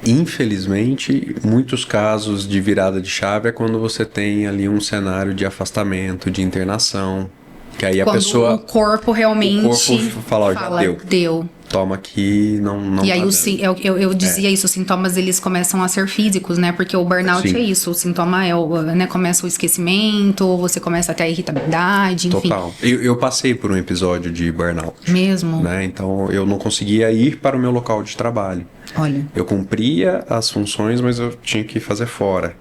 [SPEAKER 3] Infelizmente, muitos casos de virada de chave é quando você tem ali um cenário de afastamento, de internação, que aí
[SPEAKER 2] quando
[SPEAKER 3] a pessoa...
[SPEAKER 2] o corpo realmente...
[SPEAKER 3] O corpo fala, já deu. Toma aqui, não
[SPEAKER 2] e aí
[SPEAKER 3] tá
[SPEAKER 2] eu dizia isso, os sintomas eles começam a ser físicos, né? Porque o burnout é isso, o sintoma né? Começa o esquecimento, você começa a ter a irritabilidade, enfim.
[SPEAKER 3] Total. Eu passei por um episódio de burnout.
[SPEAKER 2] Mesmo?
[SPEAKER 3] Né? Então eu não conseguia ir para o meu local de trabalho.
[SPEAKER 2] Olha.
[SPEAKER 3] Eu cumpria as funções, mas eu tinha que fazer fora.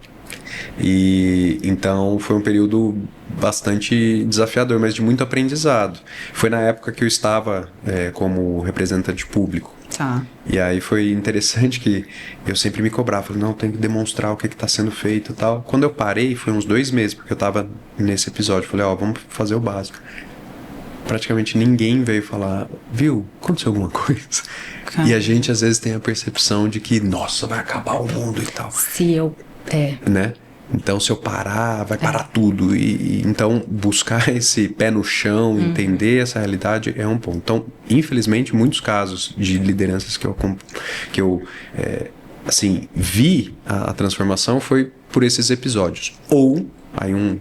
[SPEAKER 3] E então foi um período bastante desafiador, mas de muito aprendizado. Foi na época que eu estava como representante público.
[SPEAKER 2] Tá.
[SPEAKER 3] E aí foi interessante que eu sempre me cobrava, falei, não, tem que demonstrar o que está sendo feito e tal. Quando eu parei, foi uns 2 meses, porque eu estava nesse episódio, falei, vamos fazer o básico. Praticamente ninguém veio falar, viu, aconteceu alguma coisa? E a gente às vezes tem a percepção de que, nossa, vai acabar o mundo e tal. Né? Então, se eu parar, vai parar tudo. E então, buscar esse pé no chão, entender essa realidade é um ponto. Então, infelizmente, muitos casos de lideranças que eu assim, vi a transformação foi por esses episódios. Ou, aí um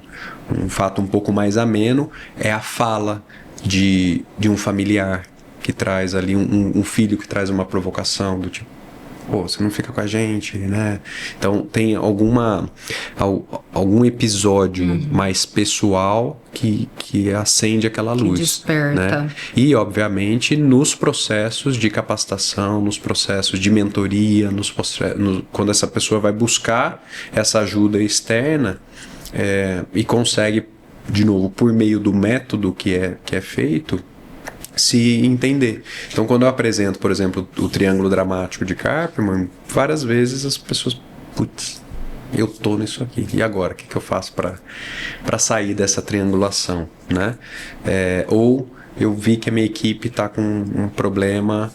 [SPEAKER 3] fato um pouco mais ameno, é a fala de um familiar que traz ali, um filho que traz uma provocação do tipo, pô, você não fica com a gente, né? Então tem algum episódio mais pessoal que acende aquela luz.
[SPEAKER 2] Que desperta.
[SPEAKER 3] Né? E, obviamente, nos processos de capacitação, nos processos de mentoria, quando essa pessoa vai buscar essa ajuda externa e consegue, de novo, por meio do método que é feito, se entender. Então, quando eu apresento, por exemplo, o triângulo dramático de Karpman, várias vezes as pessoas, putz, eu tô nisso aqui. E agora? O que eu faço para sair dessa triangulação, né? Ou eu vi que a minha equipe está com um problema,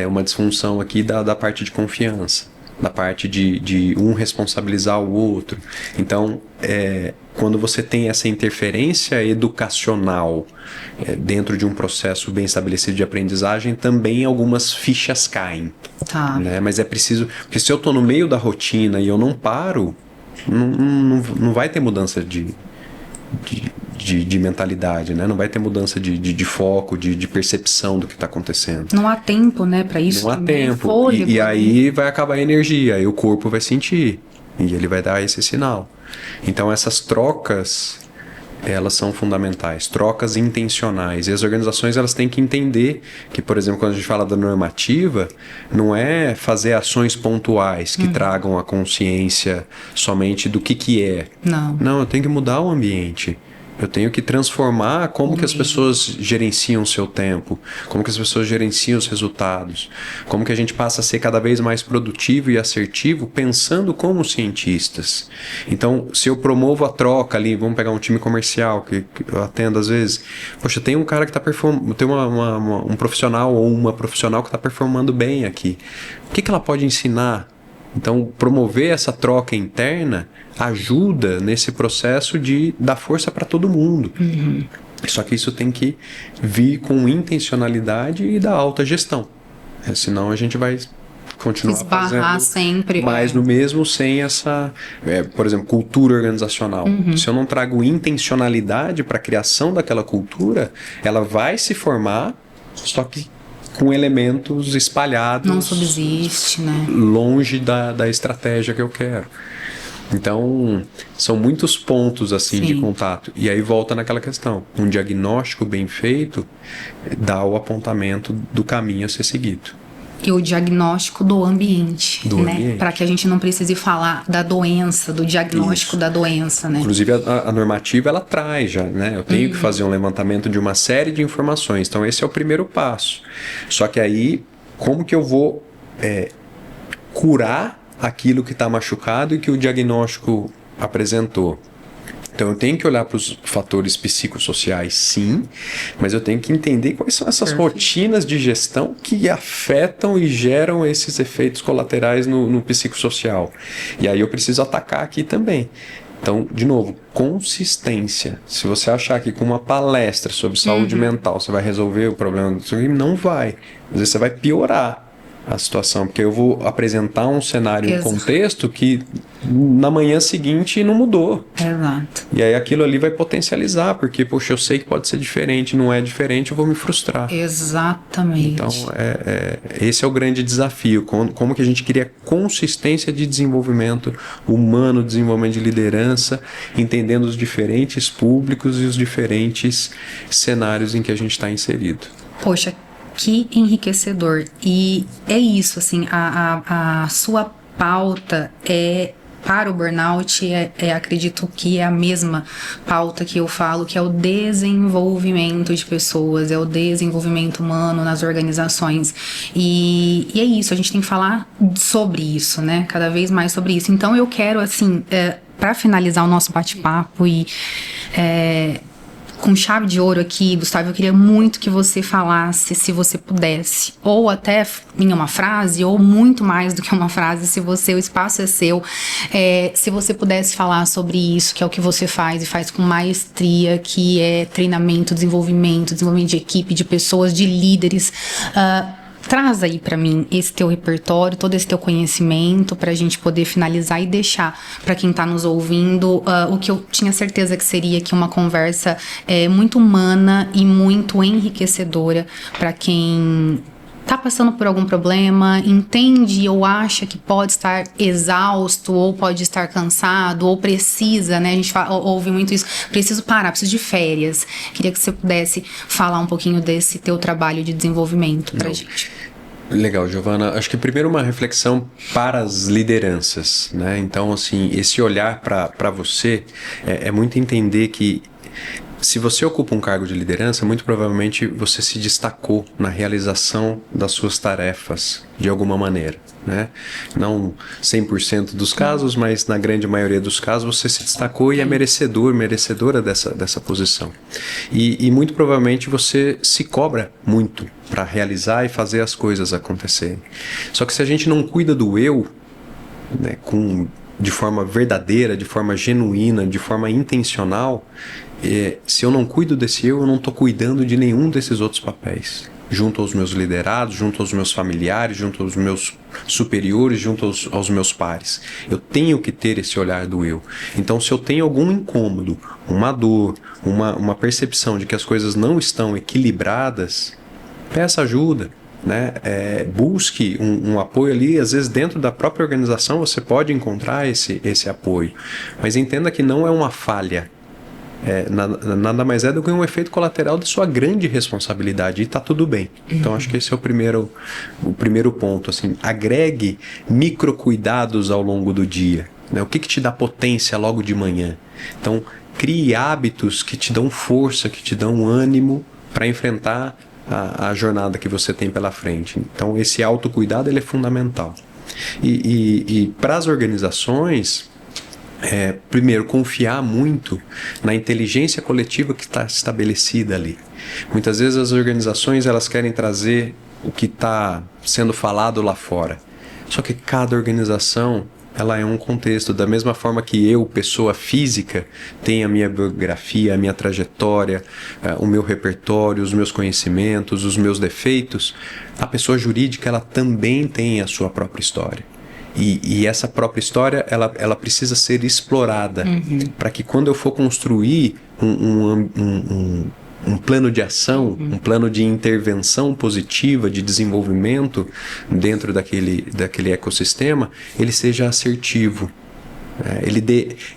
[SPEAKER 3] uma disfunção aqui da parte de confiança, da parte de um responsabilizar o outro. Então, quando você tem essa interferência educacional dentro de um processo bem estabelecido de aprendizagem, também algumas fichas caem.
[SPEAKER 2] Tá.
[SPEAKER 3] Né? Mas é preciso... Porque se eu estou no meio da rotina e eu não paro, não vai ter mudança de mentalidade, né? Não vai ter mudança de foco, de percepção do que está acontecendo.
[SPEAKER 2] Não há tempo, né, para isso.
[SPEAKER 3] Não há tempo. E aí vai acabar a energia, aí o corpo vai sentir e ele vai dar esse sinal. Então essas trocas elas são fundamentais, trocas intencionais. E as organizações elas têm que entender que, por exemplo, quando a gente fala da normativa, não é fazer ações pontuais que tragam a consciência somente do que é. Não, eu tenho que mudar o ambiente. Eu tenho que transformar como que as pessoas gerenciam o seu tempo, como que as pessoas gerenciam os resultados, como que a gente passa a ser cada vez mais produtivo e assertivo pensando como cientistas. Então, se eu promovo a troca ali, vamos pegar um time comercial que eu atendo às vezes, poxa, tem um cara que está performando, tem um profissional ou uma profissional que está performando bem aqui. O que ela pode ensinar? Então, promover essa troca interna ajuda nesse processo de dar força para todo mundo. Só que isso tem que vir com intencionalidade e da alta gestão. Senão a gente vai continuar
[SPEAKER 2] esbarrar
[SPEAKER 3] fazendo
[SPEAKER 2] sempre
[SPEAKER 3] mais no mesmo sem essa, por exemplo, cultura organizacional. Se eu não trago intencionalidade para a criação daquela cultura, ela vai se formar, só que com elementos espalhados.
[SPEAKER 2] Não subsiste, né?
[SPEAKER 3] Longe da estratégia que eu quero. Então, são muitos pontos assim de contato. E aí volta naquela questão. Um diagnóstico bem feito dá o apontamento do caminho a ser seguido.
[SPEAKER 2] E o diagnóstico do ambiente, né? Para que a gente não precise falar da doença, do diagnóstico da doença, né?
[SPEAKER 3] Inclusive a normativa ela traz já, né? Eu tenho que fazer um levantamento de uma série de informações. Então esse é o primeiro passo. Só que aí, como que eu vou curar aquilo que está machucado e que o diagnóstico apresentou? Então eu tenho que olhar para os fatores psicossociais, sim, mas eu tenho que entender quais são essas rotinas de gestão que afetam e geram esses efeitos colaterais no psicossocial. E aí eu preciso atacar aqui também. Então, de novo, consistência. Se você achar que com uma palestra sobre saúde mental você vai resolver o problema do seu crime, não vai. Às vezes você vai piorar a situação, porque eu vou apresentar um cenário, um contexto que na manhã seguinte não mudou.
[SPEAKER 2] Exato.
[SPEAKER 3] E aí aquilo ali vai potencializar, porque, poxa, eu sei que pode ser diferente, não é diferente, eu vou me frustrar.
[SPEAKER 2] Exatamente.
[SPEAKER 3] Então, esse é o grande desafio, como que a gente cria consistência de desenvolvimento humano, desenvolvimento de liderança, entendendo os diferentes públicos e os diferentes cenários em que a gente está inserido.
[SPEAKER 2] Poxa, que enriquecedor. E é isso, assim, a sua pauta para o burnout, acredito que é a mesma pauta que eu falo, que é o desenvolvimento de pessoas, é o desenvolvimento humano nas organizações. E é isso, a gente tem que falar sobre isso, né? Cada vez mais sobre isso. Então eu quero, assim, para finalizar o nosso bate-papo e com chave de ouro aqui, Gustavo, eu queria muito que você falasse, se você pudesse, ou até em uma frase, ou muito mais do que uma frase, se você, o espaço é seu, se você pudesse falar sobre isso, que é o que você faz e faz com maestria, que é treinamento, desenvolvimento de equipe, de pessoas, de líderes. Traz aí pra mim esse teu repertório, todo esse teu conhecimento pra gente poder finalizar e deixar pra quem tá nos ouvindo o que eu tinha certeza que seria aqui uma conversa muito humana e muito enriquecedora pra quem tá passando por algum problema, entende ou acha que pode estar exausto, ou pode estar cansado, ou precisa, né? A gente ouve muito isso, preciso parar, preciso de férias. Queria que você pudesse falar um pouquinho desse teu trabalho de desenvolvimento pra gente.
[SPEAKER 3] Legal, Giovana. Acho que primeiro uma reflexão para as lideranças, né? Então, assim, esse olhar para você é muito entender que se você ocupa um cargo de liderança, muito provavelmente você se destacou na realização das suas tarefas de alguma maneira, né? Não 100% dos casos, mas na grande maioria dos casos você se destacou e é merecedora dessa posição. E muito provavelmente você se cobra muito para realizar e fazer as coisas acontecerem. Só que se a gente não cuida do eu, né, de forma verdadeira, de forma genuína, de forma intencional, se eu não cuido desse eu não estou cuidando de nenhum desses outros papéis. Junto aos meus liderados, junto aos meus familiares, junto aos meus superiores, junto aos meus pares. Eu tenho que ter esse olhar do eu. Então, se eu tenho algum incômodo, uma dor, uma percepção de que as coisas não estão equilibradas, peça ajuda. Né? Busque um apoio ali, às vezes dentro da própria organização você pode encontrar esse apoio, mas entenda que não é uma falha, nada mais é do que um efeito colateral de sua grande responsabilidade, e tá tudo bem. Então acho que esse é o primeiro ponto, assim, agregue microcuidados ao longo do dia, né? O que te dá potência logo de manhã? Então crie hábitos que te dão força, que te dão ânimo para enfrentar a jornada que você tem pela frente. Então esse autocuidado ele é fundamental. E para as organizações, primeiro, confiar muito na inteligência coletiva que está estabelecida ali. Muitas vezes as organizações elas querem trazer o que está sendo falado lá fora. Só que cada organização ela é um contexto. Da mesma forma que eu, pessoa física, tenho a minha biografia, a minha trajetória, o meu repertório, os meus conhecimentos, os meus defeitos, a pessoa jurídica ela também tem a sua própria história. E essa própria história, ela precisa ser explorada, para que quando eu for construir um plano de ação, um plano de intervenção positiva, de desenvolvimento dentro daquele ecossistema, ele seja assertivo.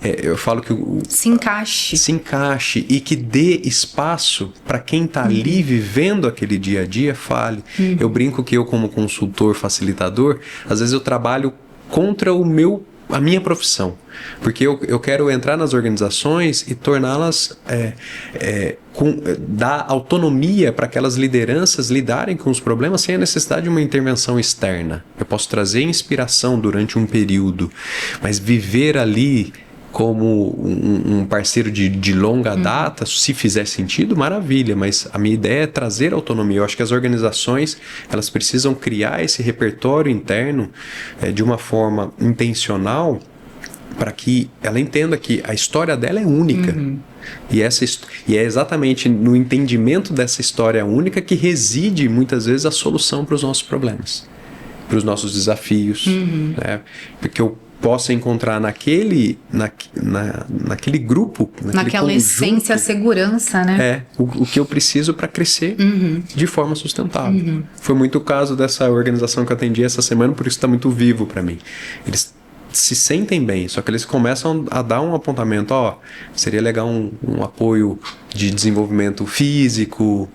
[SPEAKER 3] Eu falo que
[SPEAKER 2] se encaixe
[SPEAKER 3] e que dê espaço para quem está ali vivendo aquele dia a dia fale. Eu brinco que eu, como consultor facilitador, às vezes eu trabalho contra a minha profissão, porque eu quero entrar nas organizações e torná-las dar autonomia para aquelas lideranças lidarem com os problemas sem a necessidade de uma intervenção externa. Eu posso trazer inspiração durante um período, mas viver ali como um parceiro de longa data, se fizer sentido, maravilha, mas a minha ideia é trazer autonomia. Eu acho que as organizações elas precisam criar esse repertório interno de uma forma intencional para que ela entenda que a história dela é única. E é exatamente no entendimento dessa história única que reside muitas vezes a solução para os nossos problemas, para os nossos desafios, né? Porque eu possa encontrar naquele grupo,
[SPEAKER 2] naquela essência, a segurança, né?
[SPEAKER 3] O que eu preciso para crescer de forma sustentável. Foi muito o caso dessa organização que eu atendi essa semana, por isso está muito vivo para mim. Eles se sentem bem, só que eles começam a dar um apontamento, seria legal um apoio de desenvolvimento físico,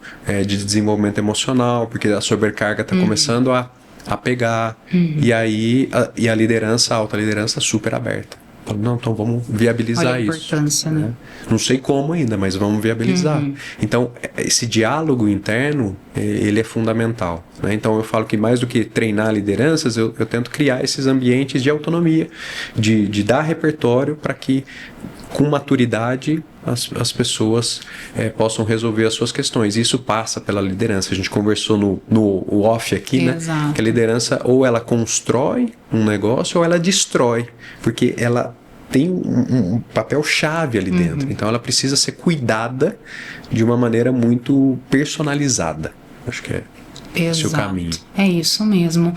[SPEAKER 3] de desenvolvimento emocional, porque a sobrecarga está começando a pegar, e aí a liderança, a alta liderança super aberta. Não, então vamos viabilizar isso.
[SPEAKER 2] Olha a importância, né?
[SPEAKER 3] Não sei como ainda, mas vamos viabilizar. Então, esse diálogo interno, ele é fundamental, né? Então, eu falo que mais do que treinar lideranças, eu tento criar esses ambientes de autonomia, de dar repertório para que, com maturidade, as pessoas possam resolver as suas questões. Isso passa pela liderança. A gente conversou no off aqui,
[SPEAKER 2] Exato.
[SPEAKER 3] Né? Que a liderança ou ela constrói um negócio ou ela destrói, porque ela tem um papel-chave ali dentro. Então ela precisa ser cuidada de uma maneira muito personalizada. Acho que esse é o caminho.
[SPEAKER 2] É isso mesmo.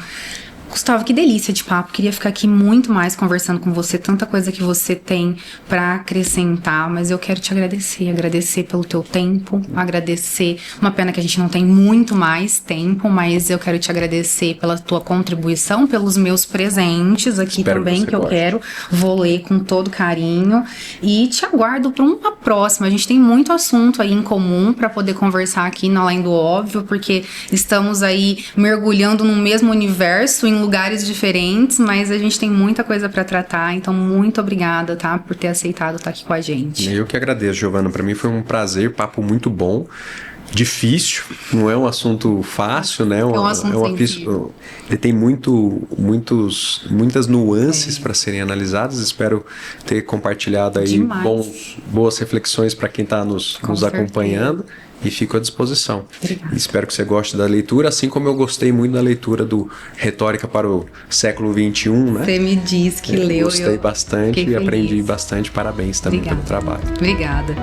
[SPEAKER 2] Gustavo, que delícia de papo. Queria ficar aqui muito mais conversando com você, tanta coisa que você tem para acrescentar, mas eu quero te agradecer pelo teu tempo, agradecer, uma pena que a gente não tem muito mais tempo, mas eu quero te agradecer pela tua contribuição, pelos meus presentes aqui. Espero também, que eu quero, vou ler com todo carinho e te aguardo para uma próxima. A gente tem muito assunto aí em comum para poder conversar aqui no Além do Óbvio, porque estamos aí mergulhando no mesmo universo, em lugares diferentes, mas a gente tem muita coisa para tratar, então muito obrigada, tá, por ter aceitado estar aqui com a gente.
[SPEAKER 3] Eu que agradeço, Giovana, para mim foi um prazer, papo muito bom, difícil, não é um assunto fácil, né? Ele tem muitas nuances para serem analisadas. Espero ter compartilhado aí boas reflexões para quem está nos acompanhando. E fico à disposição.
[SPEAKER 2] Obrigada.
[SPEAKER 3] Espero que você goste da leitura, assim como eu gostei muito da leitura do Retórica para o Século XXI, né?
[SPEAKER 2] Você me disse que leu.
[SPEAKER 3] Gostei bastante e aprendi bastante. Parabéns também pelo trabalho.
[SPEAKER 2] Obrigada.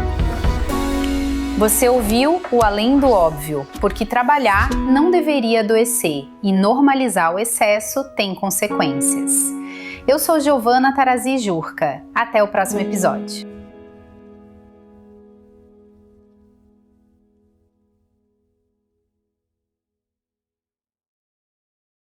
[SPEAKER 1] Você ouviu o Além do Óbvio, porque trabalhar não deveria adoecer e normalizar o excesso tem consequências. Eu sou Giovana Tarazi Jurka. Até o próximo episódio.